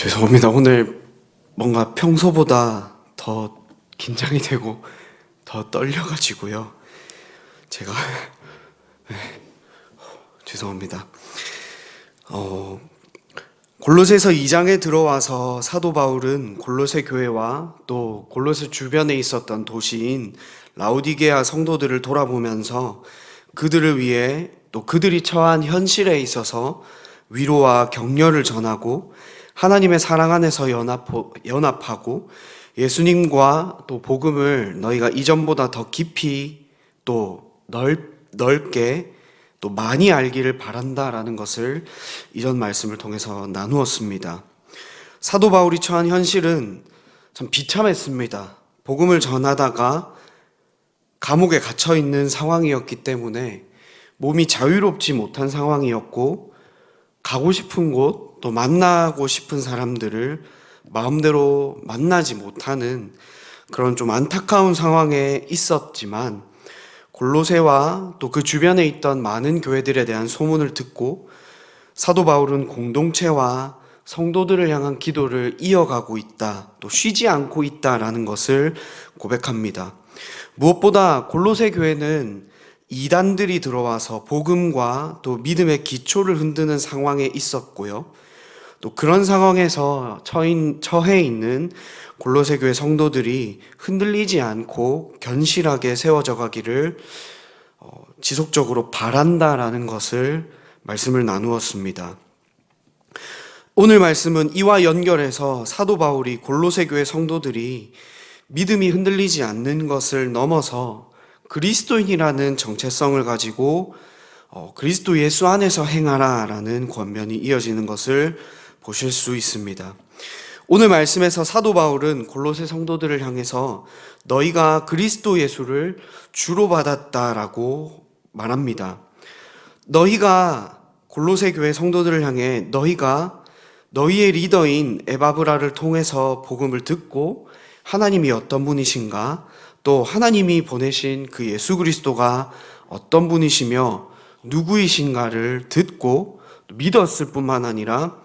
죄송합니다. 오늘 뭔가 평소보다 더 긴장이 되고 더 떨려가지고요. 제가 네, 죄송합니다. 골로새서 2장에 들어와서 사도 바울은 골로새 교회와 또 골로새 주변에 있었던 도시인 라오디게아 성도들을 돌아보면서 그들을 위해 또 그들이 처한 현실에 있어서 위로와 격려를 전하고 하나님의 사랑 안에서 연합하고 예수님과 또 복음을 너희가 이전보다 더 깊이 또 넓게 또 많이 알기를 바란다라는 것을 이전 말씀을 통해서 나누었습니다. 사도 바울이 처한 현실은 참 비참했습니다. 복음을 전하다가 감옥에 갇혀 있는 상황이었기 때문에 몸이 자유롭지 못한 상황이었고, 가고 싶은 곳, 또 만나고 싶은 사람들을 마음대로 만나지 못하는 그런 좀 안타까운 상황에 있었지만, 골로새와 또 그 주변에 있던 많은 교회들에 대한 소문을 듣고 사도 바울은 공동체와 성도들을 향한 기도를 이어가고 있다, 또 쉬지 않고 있다라는 것을 고백합니다. 무엇보다 골로새 교회는 이단들이 들어와서 복음과 또 믿음의 기초를 흔드는 상황에 있었고요. 또 그런 상황에서 처해 있는 골로새 교회 성도들이 흔들리지 않고 견실하게 세워져 가기를 지속적으로 바란다라는 것을 말씀을 나누었습니다. 오늘 말씀은 이와 연결해서 사도 바울이 골로새 교회 성도들이 믿음이 흔들리지 않는 것을 넘어서 그리스도인이라는 정체성을 가지고 그리스도 예수 안에서 행하라라는 권면이 이어지는 것을 보실 수 있습니다. 오늘 말씀에서 사도 바울은 골로새 성도들을 향해서 너희가 그리스도 예수를 주로 받았다라고 말합니다. 너희가, 골로새 교회 성도들을 향해 너희가 너희의 리더인 에바브라를 통해서 복음을 듣고 하나님이 어떤 분이신가, 또 하나님이 보내신 그 예수 그리스도가 어떤 분이시며 누구이신가를 듣고 믿었을 뿐만 아니라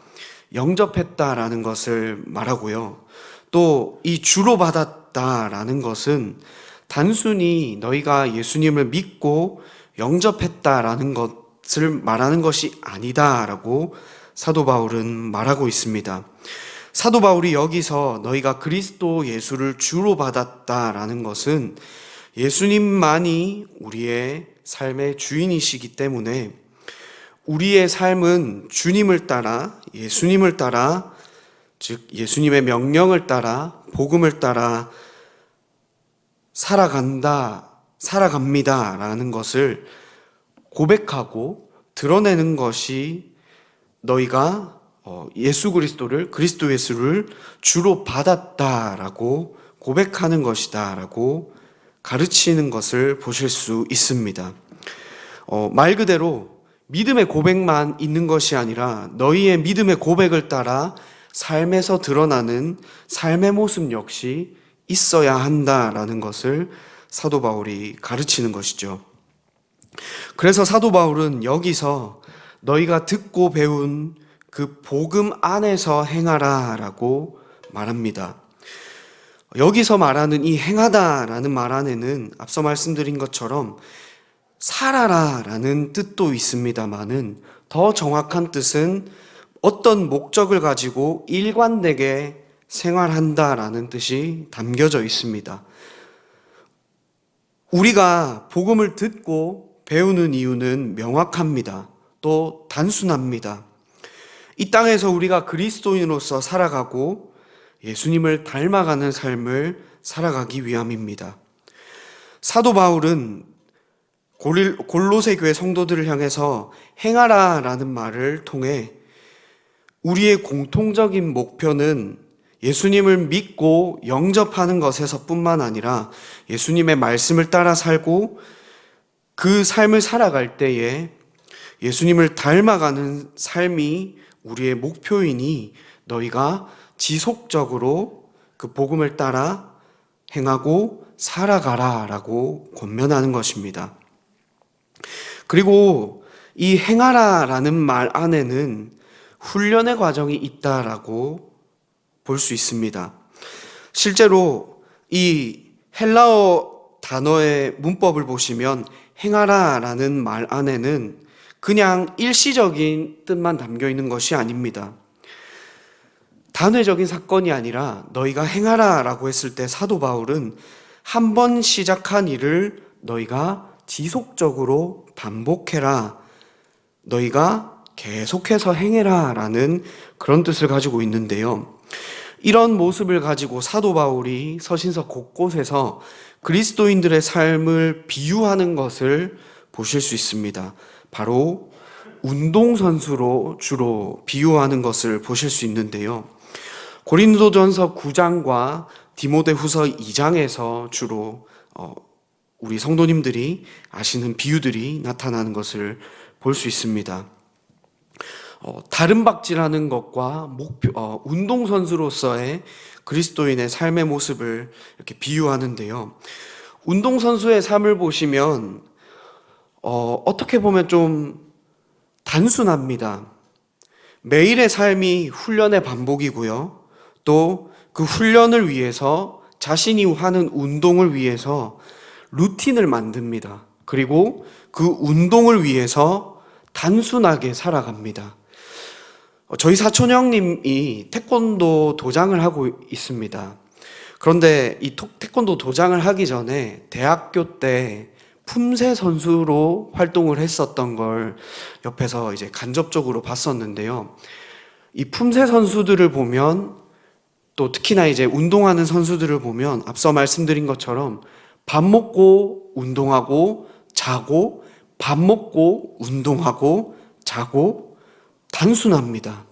영접했다라는 것을 말하고요. 또 이 주로 받았다라는 것은 단순히 너희가 예수님을 믿고 영접했다라는 것을 말하는 것이 아니다라고 사도 바울은 말하고 있습니다. 사도 바울이 여기서 너희가 그리스도 예수를 주로 받았다라는 것은 예수님만이 우리의 삶의 주인이시기 때문에 우리의 삶은 주님을 따라, 예수님을 따라, 즉 예수님의 명령을 따라, 복음을 따라 살아갑니다라는 것을 고백하고 드러내는 것이 너희가 예수 그리스도를, 그리스도 예수를 주로 받았다라고 고백하는 것이다라고 가르치는 것을 보실 수 있습니다. 말 그대로 믿음의 고백만 있는 것이 아니라 너희의 믿음의 고백을 따라 삶에서 드러나는 삶의 모습 역시 있어야 한다라는 것을 사도 바울이 가르치는 것이죠. 그래서 사도 바울은 여기서 너희가 듣고 배운 그 복음 안에서 행하라라고 말합니다. 여기서 말하는 이 행하다라는 말 안에는 앞서 말씀드린 것처럼 살아라라는 뜻도 있습니다만은 더 정확한 뜻은 어떤 목적을 가지고 일관되게 생활한다라는 뜻이 담겨져 있습니다. 우리가 복음을 듣고 배우는 이유는 명확합니다. 또 단순합니다. 이 땅에서 우리가 그리스도인으로서 살아가고 예수님을 닮아가는 삶을 살아가기 위함입니다. 사도 바울은 골로새 교회 성도들을 향해서 행하라라는 말을 통해 우리의 공통적인 목표는 예수님을 믿고 영접하는 것에서 뿐만 아니라 예수님의 말씀을 따라 살고 그 삶을 살아갈 때에 예수님을 닮아가는 삶이 우리의 목표이니 너희가 지속적으로 그 복음을 따라 행하고 살아가라라고 권면하는 것입니다. 그리고 이 행하라라는 말 안에는 훈련의 과정이 있다라고 볼 수 있습니다. 실제로 이 헬라어 단어의 문법을 보시면 행하라라는 말 안에는 그냥 일시적인 뜻만 담겨 있는 것이 아닙니다. 단회적인 사건이 아니라 너희가 행하라라고 했을 때 사도 바울은 한 번 시작한 일을 너희가 지속적으로 반복해라, 너희가 계속해서 행해라 라는 그런 뜻을 가지고 있는데요. 이런 모습을 가지고 사도 바울이 서신서 곳곳에서 그리스도인들의 삶을 비유하는 것을 보실 수 있습니다. 바로 운동선수로 주로 비유하는 것을 보실 수 있는데요. 고린도전서 9장과 디모데후서 2장에서 주로 우리 성도님들이 아시는 비유들이 나타나는 것을 볼 수 있습니다. 다름박질하는 것과 운동선수로서의 그리스도인의 삶의 모습을 이렇게 비유하는데요. 운동선수의 삶을 보시면 어떻게 보면 좀 단순합니다. 매일의 삶이 훈련의 반복이고요. 또 그 훈련을 위해서 자신이 하는 운동을 위해서 루틴을 만듭니다. 그리고 그 운동을 위해서 단순하게 살아갑니다. 저희 사촌 형님이 태권도 도장을 하고 있습니다. 그런데 이 태권도 도장을 하기 전에 대학교 때 품새 선수로 활동을 했었던 걸 옆에서 이제 간접적으로 봤었는데요. 이 품새 선수들을 보면, 또 특히나 이제 운동하는 선수들을 보면 앞서 말씀드린 것처럼 밥 먹고 운동하고 자고, 밥 먹고 운동하고 자고, 단순합니다.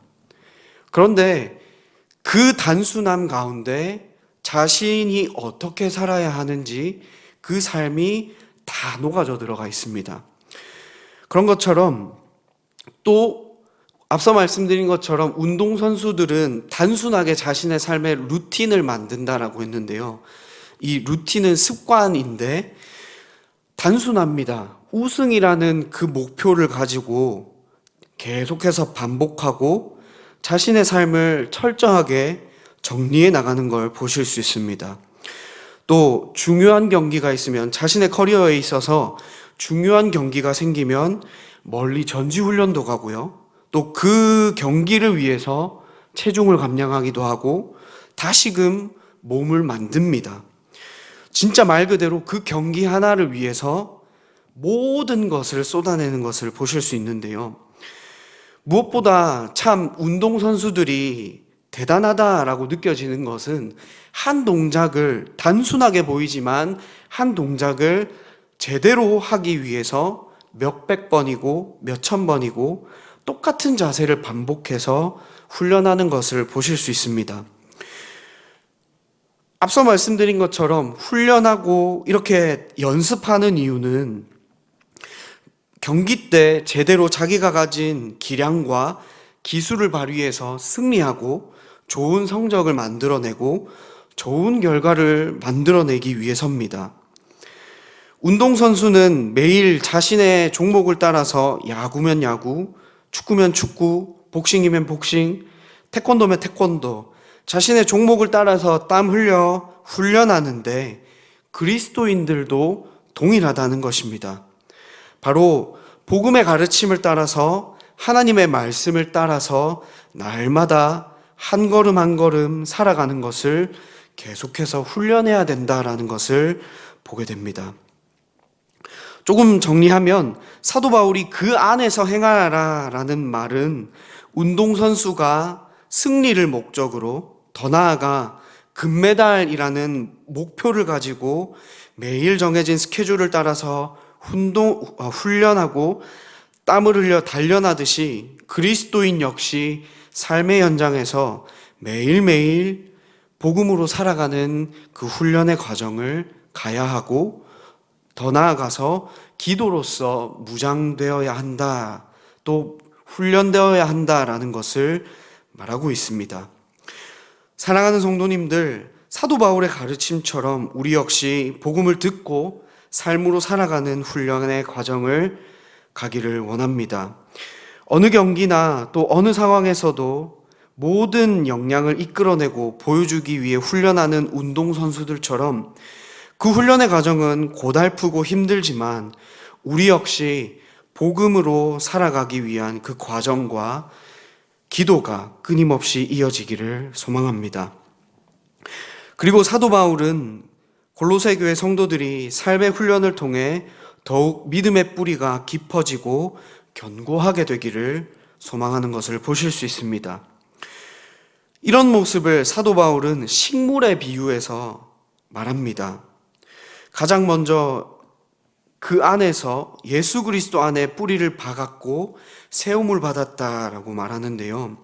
그런데 그 단순함 가운데 자신이 어떻게 살아야 하는지 그 삶이 다 녹아져 들어가 있습니다. 그런 것처럼 또 앞서 말씀드린 것처럼 운동선수들은 단순하게 자신의 삶의 루틴을 만든다라고 했는데요. 이 루틴은 습관인데 단순합니다. 우승이라는 그 목표를 가지고 계속해서 반복하고 자신의 삶을 철저하게 정리해 나가는 걸 보실 수 있습니다. 또 중요한 경기가 있으면, 자신의 커리어에 있어서 중요한 경기가 생기면 멀리 전지훈련도 가고요. 또 그 경기를 위해서 체중을 감량하기도 하고 다시금 몸을 만듭니다. 진짜 말 그대로 그 경기 하나를 위해서 모든 것을 쏟아내는 것을 보실 수 있는데요. 무엇보다 참 운동선수들이 대단하다라고 느껴지는 것은 한 동작을, 단순하게 보이지만 한 동작을 제대로 하기 위해서 몇백 번이고 몇천 번이고 똑같은 자세를 반복해서 훈련하는 것을 보실 수 있습니다. 앞서 말씀드린 것처럼 훈련하고 이렇게 연습하는 이유는 경기 때 제대로 자기가 가진 기량과 기술을 발휘해서 승리하고 좋은 성적을 만들어내고 좋은 결과를 만들어내기 위해서입니다. 운동선수는 매일 자신의 종목을 따라서 야구면 야구, 축구면 축구, 복싱이면 복싱, 태권도면 태권도, 자신의 종목을 따라서 땀 흘려 훈련하는데 그리스도인들도 동일하다는 것입니다. 바로 복음의 가르침을 따라서, 하나님의 말씀을 따라서 날마다 한 걸음 한 걸음 살아가는 것을 계속해서 훈련해야 된다라는 것을 보게 됩니다. 조금 정리하면 사도 바울이 그 안에서 행하라라는 말은 운동선수가 승리를 목적으로, 더 나아가 금메달이라는 목표를 가지고 매일 정해진 스케줄을 따라서 훈련하고 땀을 흘려 단련하듯이 그리스도인 역시 삶의 현장에서 매일매일 복음으로 살아가는 그 훈련의 과정을 가야 하고, 더 나아가서 기도로서 무장되어야 한다, 또 훈련되어야 한다라는 것을 말하고 있습니다. 사랑하는 성도님들, 사도 바울의 가르침처럼 우리 역시 복음을 듣고 삶으로 살아가는 훈련의 과정을 가기를 원합니다. 어느 경기나 또 어느 상황에서도 모든 역량을 이끌어내고 보여주기 위해 훈련하는 운동선수들처럼 그 훈련의 과정은 고달프고 힘들지만 우리 역시 복음으로 살아가기 위한 그 과정과 기도가 끊임없이 이어지기를 소망합니다. 그리고 사도 바울은 골로새 교회 성도들이 삶의 훈련을 통해 더욱 믿음의 뿌리가 깊어지고 견고하게 되기를 소망하는 것을 보실 수 있습니다. 이런 모습을 사도 바울은 식물에 비유해서 말합니다. 가장 먼저 그 안에서 예수 그리스도 안에 뿌리를 박았고 세움을 받았다라고 말하는데요.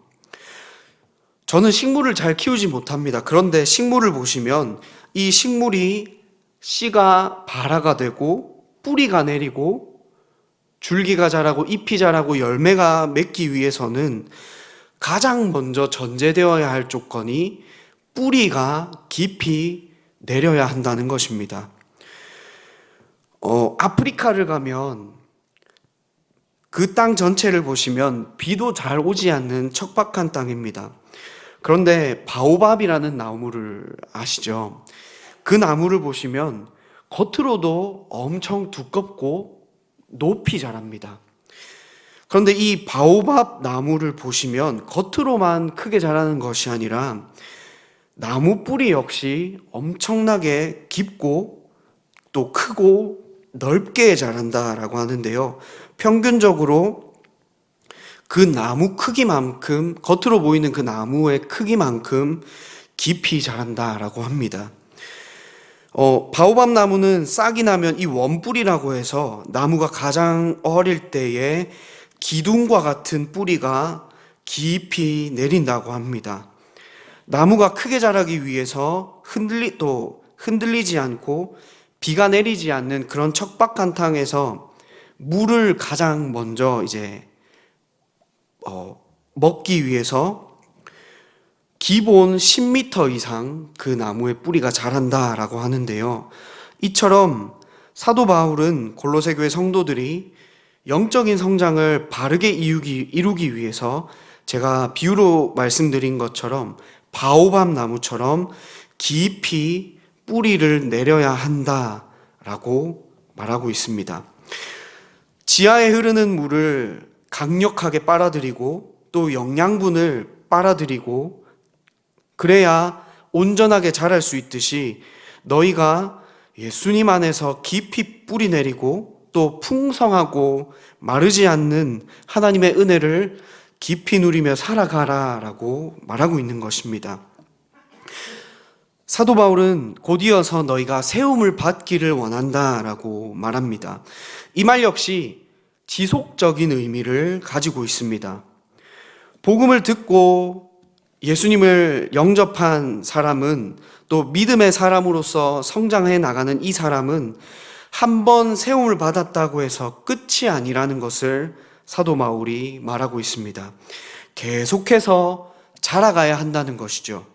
저는 식물을 잘 키우지 못합니다. 그런데 식물을 보시면 이 식물이 씨가 발화가 되고 뿌리가 내리고 줄기가 자라고 잎이 자라고 열매가 맺기 위해서는 가장 먼저 전제되어야 할 조건이 뿌리가 깊이 내려야 한다는 것입니다. 아프리카를 가면 그 땅 전체를 보시면 비도 잘 오지 않는 척박한 땅입니다. 그런데 바오밥이라는 나무를 아시죠? 그 나무를 보시면 겉으로도 엄청 두껍고 높이 자랍니다. 그런데 이 바오밥 나무를 보시면 겉으로만 크게 자라는 것이 아니라 나무 뿌리 역시 엄청나게 깊고 또 크고 넓게 자란다라고 하는데요. 평균적으로 그 나무 크기만큼, 겉으로 보이는 그 나무의 크기만큼 깊이 자란다라고 합니다. 바오밥 나무는 싹이 나면 이 원뿌리라고 해서 나무가 가장 어릴 때에 기둥과 같은 뿌리가 깊이 내린다고 합니다. 나무가 크게 자라기 위해서 흔들리지 않고 비가 내리지 않는 그런 척박한 땅에서 물을 가장 먼저 먹기 위해서 기본 10m 이상 그 나무의 뿌리가 자란다라고 하는데요. 이처럼 사도 바울은 골로새 교회 성도들이 영적인 성장을 바르게 이루기 위해서 제가 비유로 말씀드린 것처럼 바오밥 나무처럼 깊이 뿌리를 내려야 한다라고 말하고 있습니다. 지하에 흐르는 물을 강력하게 빨아들이고 또 영양분을 빨아들이고 그래야 온전하게 자랄 수 있듯이 너희가 예수님 안에서 깊이 뿌리 내리고 또 풍성하고 마르지 않는 하나님의 은혜를 깊이 누리며 살아가라라고 말하고 있는 것입니다. 사도 바울은 곧이어서 너희가 세움을 받기를 원한다라고 말합니다. 이 말 역시 지속적인 의미를 가지고 있습니다. 복음을 듣고 예수님을 영접한 사람은 또 믿음의 사람으로서 성장해 나가는 이 사람은 한 번 세움을 받았다고 해서 끝이 아니라는 것을 사도 바울이 말하고 있습니다. 계속해서 자라가야 한다는 것이죠.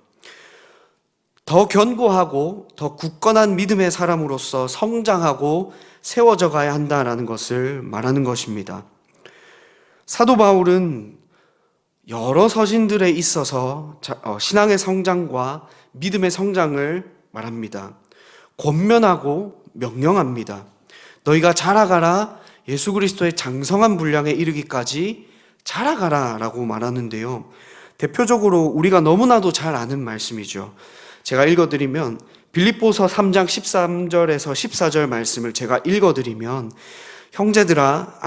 더 견고하고 더 굳건한 믿음의 사람으로서 성장하고 세워져 가야 한다는 것을 말하는 것입니다. 사도 바울은 여러 서신들에 있어서 신앙의 성장과 믿음의 성장을 말합니다. 권면하고 명령합니다. 너희가 자라가라, 예수 그리스도의 장성한 분량에 이르기까지 자라가라 라고 말하는데요. 대표적으로 우리가 너무나도 잘 아는 말씀이죠. 제가 읽어드리면 빌립보서 3장 13절에서 14절 말씀을 제가 읽어드리면 형제들아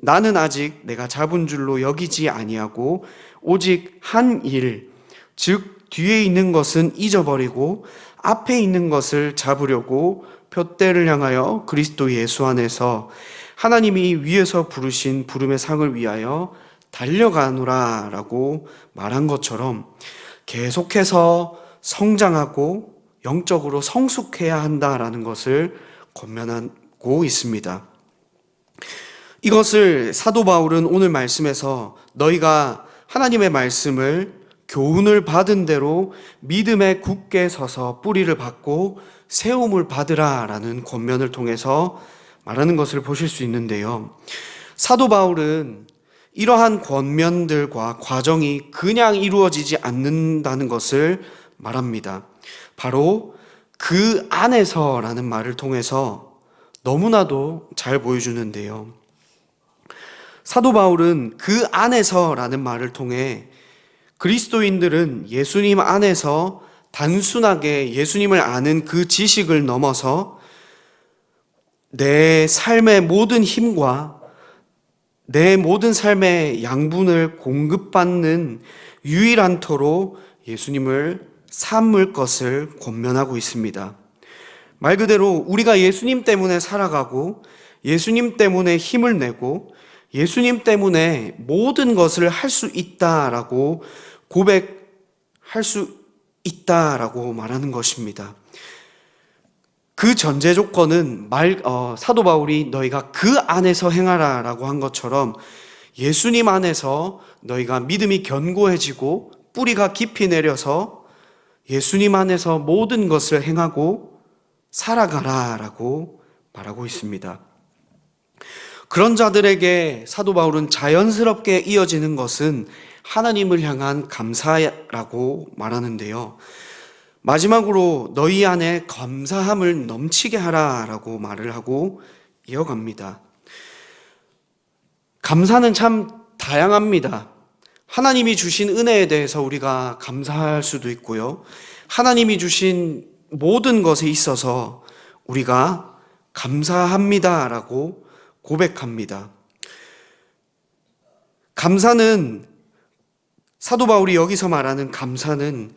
나는 아직 내가 잡은 줄로 여기지 아니하고 오직 한 일, 즉 뒤에 있는 것은 잊어버리고 앞에 있는 것을 잡으려고 표대를 향하여 그리스도 예수 안에서 하나님이 위에서 부르신 부름의 상을 위하여 달려가노라 라고 말한 것처럼 계속해서 성장하고 영적으로 성숙해야 한다라는 것을 권면하고 있습니다. 이것을 사도 바울은 오늘 말씀에서 너희가 하나님의 말씀을 교훈을 받은 대로 믿음에 굳게 서서 뿌리를 받고 세움을 받으라 라는 권면을 통해서 말하는 것을 보실 수 있는데요. 사도 바울은 이러한 권면들과 과정이 그냥 이루어지지 않는다는 것을 말합니다. 바로 그 안에서라는 말을 통해서 너무나도 잘 보여주는데요. 사도 바울은 그 안에서라는 말을 통해 그리스도인들은 예수님 안에서 단순하게 예수님을 아는 그 지식을 넘어서 내 삶의 모든 힘과 내 모든 삶의 양분을 공급받는 유일한 터로 예수님을 삼을 것을 권면하고 있습니다. 말 그대로 우리가 예수님 때문에 살아가고 예수님 때문에 힘을 내고 예수님 때문에 모든 것을 할 수 있다라고 고백할 수 있다라고 말하는 것입니다. 그 전제 조건은 사도 바울이 너희가 그 안에서 행하라라고 한 것처럼 예수님 안에서 너희가 믿음이 견고해지고 뿌리가 깊이 내려서 예수님 안에서 모든 것을 행하고 살아가라라고 말하고 있습니다. 그런 자들에게 사도 바울은 자연스럽게 이어지는 것은 하나님을 향한 감사라고 말하는데요. 마지막으로 너희 안에 감사함을 넘치게 하라라고 말을 하고 이어갑니다. 감사는 참 다양합니다. 하나님이 주신 은혜에 대해서 우리가 감사할 수도 있고요. 하나님이 주신 모든 것에 있어서 우리가 감사합니다라고 고백합니다. 감사는 사도 바울이 여기서 말하는 감사는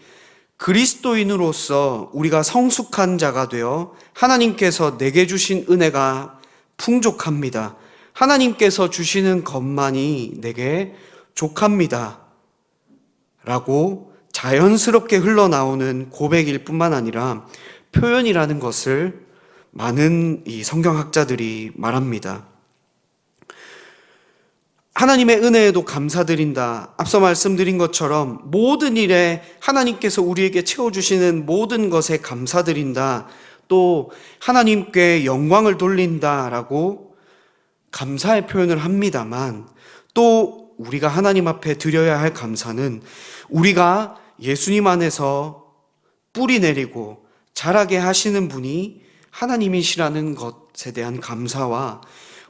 그리스도인으로서 우리가 성숙한 자가 되어 하나님께서 내게 주신 은혜가 풍족합니다. 하나님께서 주시는 것만이 내게 족합니다. 라고 자연스럽게 흘러나오는 고백일 뿐만 아니라 표현이라는 것을 많은 이 성경학자들이 말합니다. 하나님의 은혜에도 감사드린다. 앞서 말씀드린 것처럼 모든 일에 하나님께서 우리에게 채워주시는 모든 것에 감사드린다. 또 하나님께 영광을 돌린다라고 감사의 표현을 합니다만 또 우리가 하나님 앞에 드려야 할 감사는 우리가 예수님 안에서 뿌리 내리고 자라게 하시는 분이 하나님이시라는 것에 대한 감사와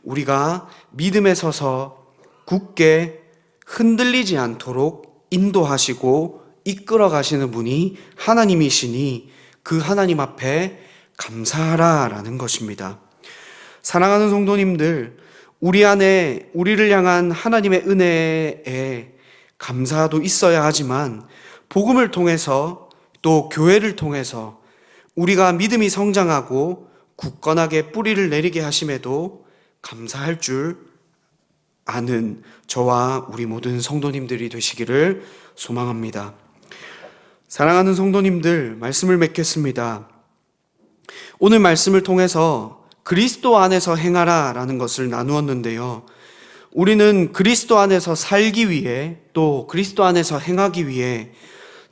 우리가 믿음에 서서 굳게 흔들리지 않도록 인도하시고 이끌어 가시는 분이 하나님이시니 그 하나님 앞에 감사하라라는 것입니다. 사랑하는 성도님들, 우리 안에 우리를 향한 하나님의 은혜에 감사도 있어야 하지만 복음을 통해서 또 교회를 통해서 우리가 믿음이 성장하고 굳건하게 뿌리를 내리게 하심에도 감사할 줄 아는 저와 우리 모든 성도님들이 되시기를 소망합니다. 사랑하는 성도님들, 말씀을 맺겠습니다. 오늘 말씀을 통해서 그리스도 안에서 행하라 라는 것을 나누었는데요. 우리는 그리스도 안에서 살기 위해 또 그리스도 안에서 행하기 위해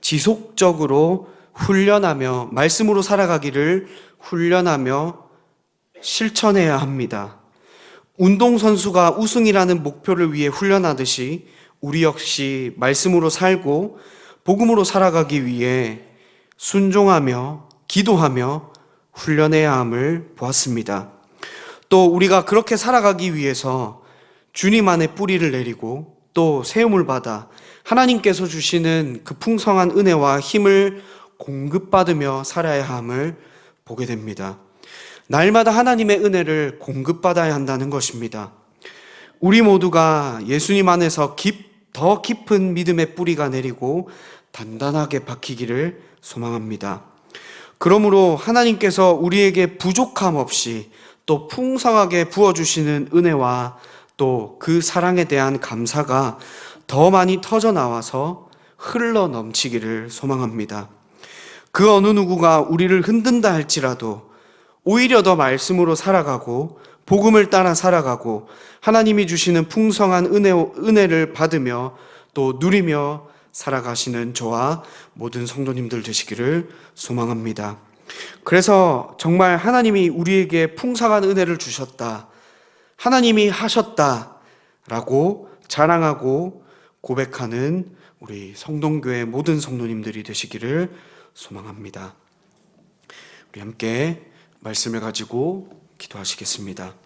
지속적으로 훈련하며 말씀으로 살아가기를 훈련하며 실천해야 합니다. 운동선수가 우승이라는 목표를 위해 훈련하듯이 우리 역시 말씀으로 살고 복음으로 살아가기 위해 순종하며 기도하며 훈련해야 함을 보았습니다. 또 우리가 그렇게 살아가기 위해서 주님 안에 뿌리를 내리고 또 세움을 받아 하나님께서 주시는 그 풍성한 은혜와 힘을 공급받으며 살아야 함을 보게 됩니다. 날마다 하나님의 은혜를 공급받아야 한다는 것입니다. 우리 모두가 예수님 안에서 더 깊은 믿음의 뿌리가 내리고 단단하게 박히기를 소망합니다. 그러므로 하나님께서 우리에게 부족함 없이 또 풍성하게 부어주시는 은혜와 또 그 사랑에 대한 감사가 더 많이 터져 나와서 흘러 넘치기를 소망합니다. 그 어느 누구가 우리를 흔든다 할지라도 오히려 더 말씀으로 살아가고 복음을 따라 살아가고 하나님이 주시는 풍성한 은혜를 받으며 또 누리며 살아가시는 저와 모든 성도님들 되시기를 소망합니다. 그래서 정말 하나님이 우리에게 풍성한 은혜를 주셨다, 하나님이 하셨다라고 자랑하고 고백하는 우리 성동교회 모든 성도님들이 되시기를 소망합니다. 우리 함께 말씀을 가지고 기도하시겠습니다.